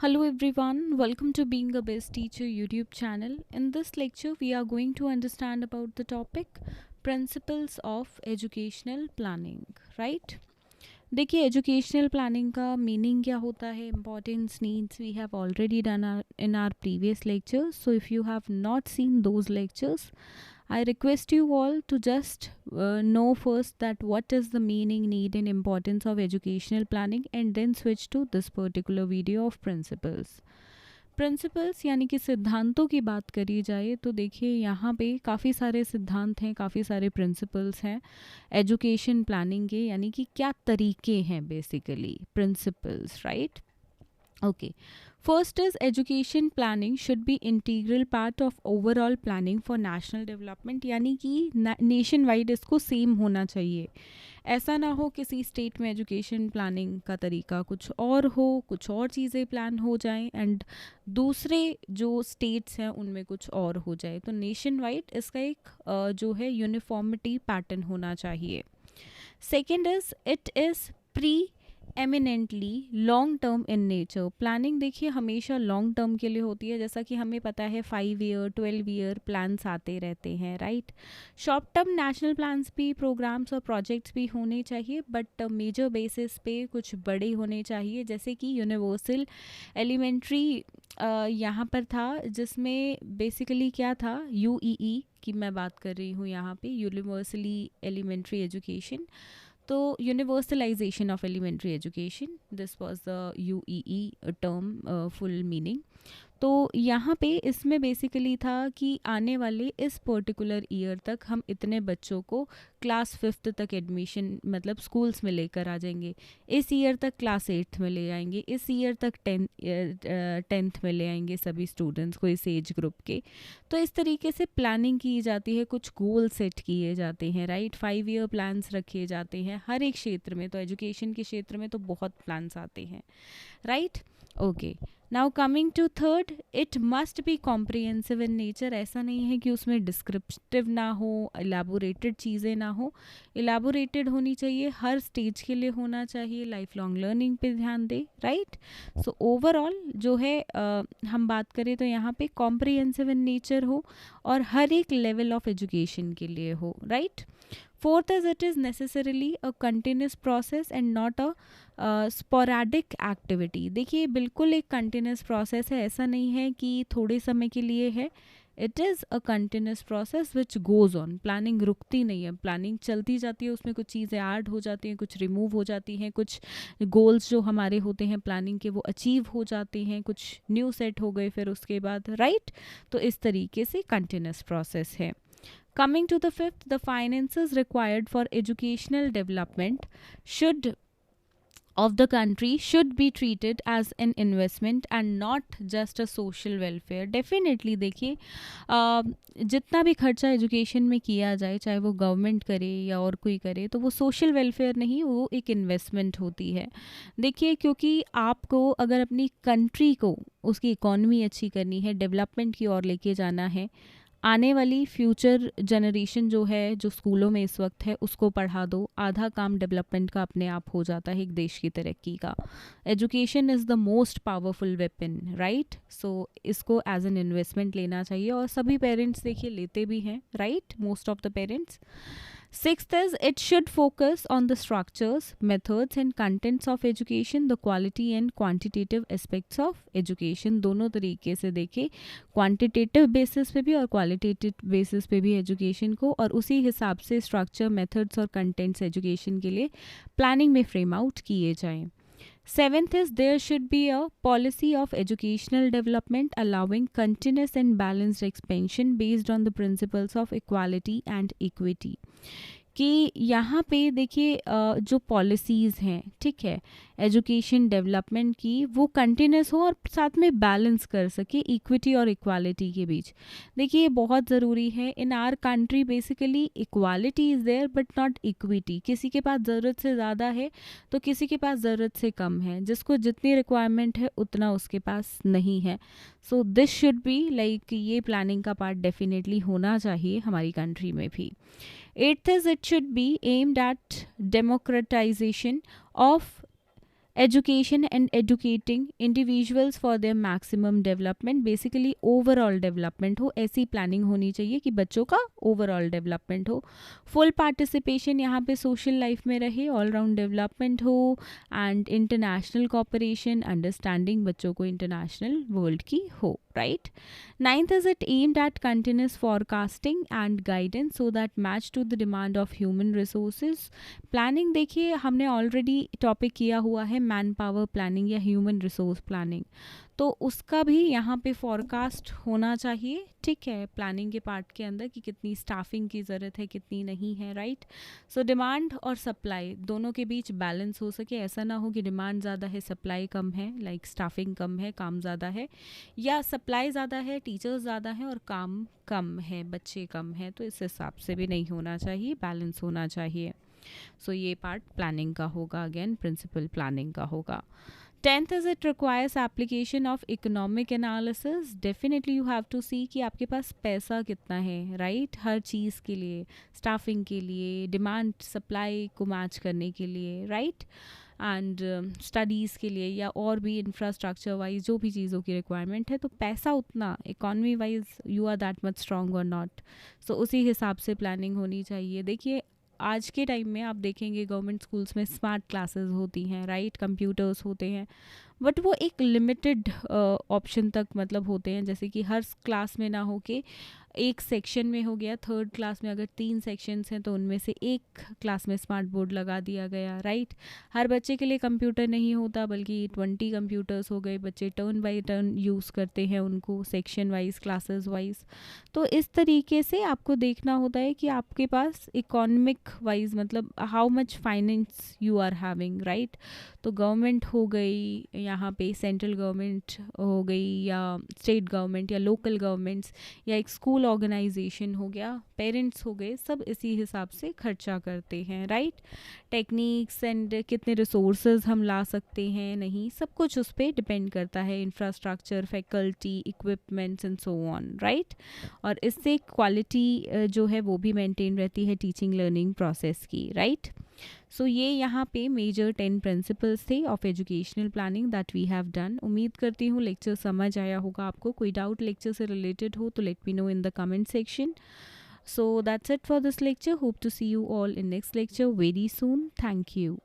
Hello everyone, welcome to Being a Best Teacher YouTube channel. In this lecture, we are going to understand about the topic Principles of Educational Planning, right? देखिए educational planning का meaning क्या होता है, importance needs we have already done in our previous lectures. So if you have not seen those lectures, I request you all to just know first that what is the meaning, need and importance of educational planning, and then switch to this particular video of principles. Principles यानी कि सिद्धांतों की बात करी जाए तो देखिए यहाँ पे काफ़ी सारे सिद्धांत हैं, काफ़ी सारे प्रिंसिपल्स हैं एजुकेशन प्लानिंग के, यानी कि क्या तरीके हैं basically principles, right? Okay, first is education planning should be integral part of overall planning for national development, यानी कि नेशन वाइड इसको सेम होना चाहिए. ऐसा ना हो किसी स्टेट में एजुकेशन प्लानिंग का तरीका कुछ और हो, कुछ और चीज़ें प्लान हो जाएं एंड दूसरे जो स्टेट्स हैं उनमें कुछ और हो जाए. तो नेशन वाइड इसका एक जो है यूनिफॉर्मिटी पैटर्न होना चाहिए. Second is it is pre eminently long term in nature. Planning देखिए हमेशा लॉन्ग टर्म के लिए होती है, जैसा कि हमें पता है 5 ईयर 12 ईयर प्लान्स आते रहते हैं, right? Short term national plans भी, प्रोग्राम्स और प्रोजेक्ट्स भी होने चाहिए, बट मेजर बेसिस पे कुछ बड़े होने चाहिए, जैसे कि यूनिवर्सल एलिमेंट्री यहाँ पर था, जिसमें बेसिकली क्या था, यूईई की मैं बात कर रही हूँ यहाँ पे, यूनिवर्सली एलिमेंट्री एजुकेशन. तो universalization of elementary education, this was the UEE term full meaning. तो यहाँ पे इसमें बेसिकली था कि आने वाले इस पर्टिकुलर ईयर तक हम इतने बच्चों को क्लास 5th तक एडमिशन मतलब स्कूल्स में लेकर आ जाएंगे, इस ईयर तक क्लास 8th में ले आएंगे, इस ईयर तक 10th में ले आएंगे सभी स्टूडेंट्स को इस एज ग्रुप के. तो इस तरीके से प्लानिंग की जाती है, कुछ गोल सेट किए जाते हैं, राइट? 5 ईयर प्लान्स रखे जाते हैं हर एक क्षेत्र में. तो एजुकेशन के क्षेत्र में तो बहुत प्लान्स आते हैं, right? Okay, now coming to third, it must be comprehensive in nature. ऐसा नहीं है कि उसमें डिस्क्रिप्टिव ना हो, एलैबोरेटेड चीज़ें ना हो, एलैबोरेटेड होनी चाहिए, हर स्टेज के लिए होना चाहिए, लाइफ लॉन्ग लर्निंग पे ध्यान दे, राइट? सो ओवरऑल जो है हम बात करें तो यहाँ पे कॉम्प्रिहेंसिव इन नेचर हो और हर एक लेवल ऑफ एजुकेशन के लिए हो, right? Fourth is it is necessarily a continuous process and not a sporadic activity. देखिए बिल्कुल एक continuous process है, ऐसा नहीं है कि थोड़े समय के लिए है. It is a continuous process which goes on. Planning रुकती नहीं है, प्लानिंग चलती जाती है, उसमें कुछ चीज़ें ऐड हो जाती हैं, कुछ रिमूव हो जाती हैं, कुछ गोल्स जो हमारे होते हैं प्लानिंग के वो अचीव हो जाते हैं, कुछ न्यू सेट हो गए फिर उसके बाद, राइट? तो इस तरीके से कंटिन्यूस प्रोसेस है. Coming to the fifth, the finances required for educational development of the country should be treated as an investment and not just a social welfare. Definitely देखिए जितना भी खर्चा एजुकेशन में किया जाए, चाहे वो गवर्नमेंट करे या और कोई करे, तो वो सोशल वेलफेयर नहीं, वो एक इन्वेस्टमेंट होती है. देखिए क्योंकि आपको अगर अपनी कंट्री को उसकी इकॉनमी अच्छी करनी है, डेवलपमेंट की ओर लेके जाना है, आने वाली फ्यूचर जनरेशन जो है, जो स्कूलों में इस वक्त है, उसको पढ़ा दो, आधा काम डेवलपमेंट का अपने आप हो जाता है एक देश की तरक्की का. Education is the most powerful weapon, right? So इसको एज एन इन्वेस्टमेंट लेना चाहिए और सभी पेरेंट्स देखिए लेते भी हैं, right? Most of the parents. Sixth is it should focus on the structures, methods and contents of education, the quality and quantitative aspects of education. दोनों तरीके से देखें, क्वांटिटेटिव बेसिस पे भी और क्वालिटेटिव बेसिस पे भी एजुकेशन को, और उसी हिसाब से स्ट्रक्चर, मेथड्स और कंटेंट्स एजुकेशन के लिए प्लानिंग में फ्रेम आउट किए जाएं. Seventh is there should be a policy of educational development allowing continuous and balanced expansion based on the principles of equality and equity. कि यहाँ पे देखिए जो पॉलिसीज़ हैं, ठीक है, एजुकेशन डेवलपमेंट की, वो कंटिन्यूस हो और साथ में बैलेंस कर सके इक्विटी और इक्वालिटी के बीच. देखिए ये बहुत ज़रूरी है. In our country basically equality is there but not equity. किसी के पास ज़रूरत से ज़्यादा है तो किसी के पास ज़रूरत से कम है, जिसको जितनी रिक्वायरमेंट है उतना उसके पास नहीं है. So this should be like, ये प्लानिंग का पार्ट डेफिनेटली होना चाहिए हमारी कंट्री में भी. Eighth is it should be aimed at democratization of education and educating individuals for their maximum development, basically overall development हो, ऐसी प्लानिंग होनी चाहिए कि बच्चों का ओवरऑल डेवलपमेंट हो, फुल पार्टिसिपेशन यहाँ पे सोशल लाइफ में रहे, ऑल राउंड डेवलपमेंट हो, एंड इंटरनेशनल कॉपरेशन, अंडरस्टैंडिंग बच्चों को इंटरनेशनल वर्ल्ड की हो, right. Ninth is it aimed at continuous forecasting and guidance so that match to the demand of human resources. Planning देखिए हमने already topic किया हुआ है मैन पावर प्लानिंग या ह्यूमन रिसोर्स प्लानिंग, तो उसका भी यहाँ पे फॉरकास्ट होना चाहिए, ठीक है, प्लानिंग के पार्ट के अंदर कि कितनी स्टाफिंग की ज़रूरत है कितनी नहीं है, राइट. सो डिमांड और सप्लाई दोनों के बीच बैलेंस हो सके, ऐसा ना हो कि डिमांड ज़्यादा है सप्लाई कम है, लाइक स्टाफिंग कम है काम ज़्यादा है, या सप्लाई ज़्यादा है टीचर्स ज़्यादा है और काम कम है बच्चे कम है, तो इस हिसाब से भी नहीं होना चाहिए, बैलेंस होना चाहिए. सो ये पार्ट प्लानिंग का होगा, अगेन प्रिंसिपल प्लानिंग का होगा. 10th is it requires application of economic analysis. Definitely you have to see कि आपके पास पैसा कितना है, राइट, हर चीज़ के लिए, स्टाफिंग के लिए, डिमांड सप्लाई को मैच करने के लिए, राइट, एंड स्टडीज़ के लिए या और भी इंफ्रास्ट्रक्चर वाइज जो भी चीज़ों की रिक्वायरमेंट है, तो पैसा उतना economy wise you are that much strong और नॉट, सो उसी हिसाब से प्लानिंग होनी चाहिए. देखिए आज के टाइम में आप देखेंगे गवर्नमेंट स्कूल्स में स्मार्ट क्लासेस होती हैं, राइट, कंप्यूटर्स होते हैं, बट वो एक लिमिटेड ऑप्शन तक मतलब होते हैं, जैसे कि हर क्लास में ना हो के एक सेक्शन में हो गया, थर्ड क्लास में अगर 3 सेक्शंस हैं तो उनमें से एक क्लास में स्मार्ट बोर्ड लगा दिया गया, राइट. हर बच्चे के लिए कंप्यूटर नहीं होता बल्कि 20 कंप्यूटर्स हो गए, बच्चे टर्न बाय टर्न यूज़ करते हैं उनको, सेक्शन वाइज क्लासेस वाइज. तो इस तरीके से आपको देखना होता है कि आपके पास इकोनॉमिक वाइज मतलब how much finance you are having, right. तो गवर्नमेंट हो गई यहाँ पे, सेंट्रल गवर्नमेंट हो गई या स्टेट गवर्नमेंट या लोकल गवर्नमेंट्स या एक स्कूल ऑर्गेनाइजेशन हो गया, पेरेंट्स हो गए, सब इसी हिसाब से खर्चा करते हैं, राइट. टेक्निक्स एंड कितने रिसोर्सेज हम ला सकते हैं, नहीं, सब कुछ उस पर डिपेंड करता है, infrastructure, faculty, equipments and so on, right. और इससे क्वालिटी जो है वो भी मेंटेन रहती है टीचिंग लर्निंग प्रोसेस की, राइट. सो ये यहाँ पे मेजर 10 प्रिंसिपल्स थे of educational planning that we have done. उम्मीद करती हूँ लेक्चर समझ आया होगा आपको. कोई डाउट लेक्चर से रिलेटेड हो तो let me know in the comment section. So that's it for this lecture. Hope to see you all in next lecture very soon. Thank you.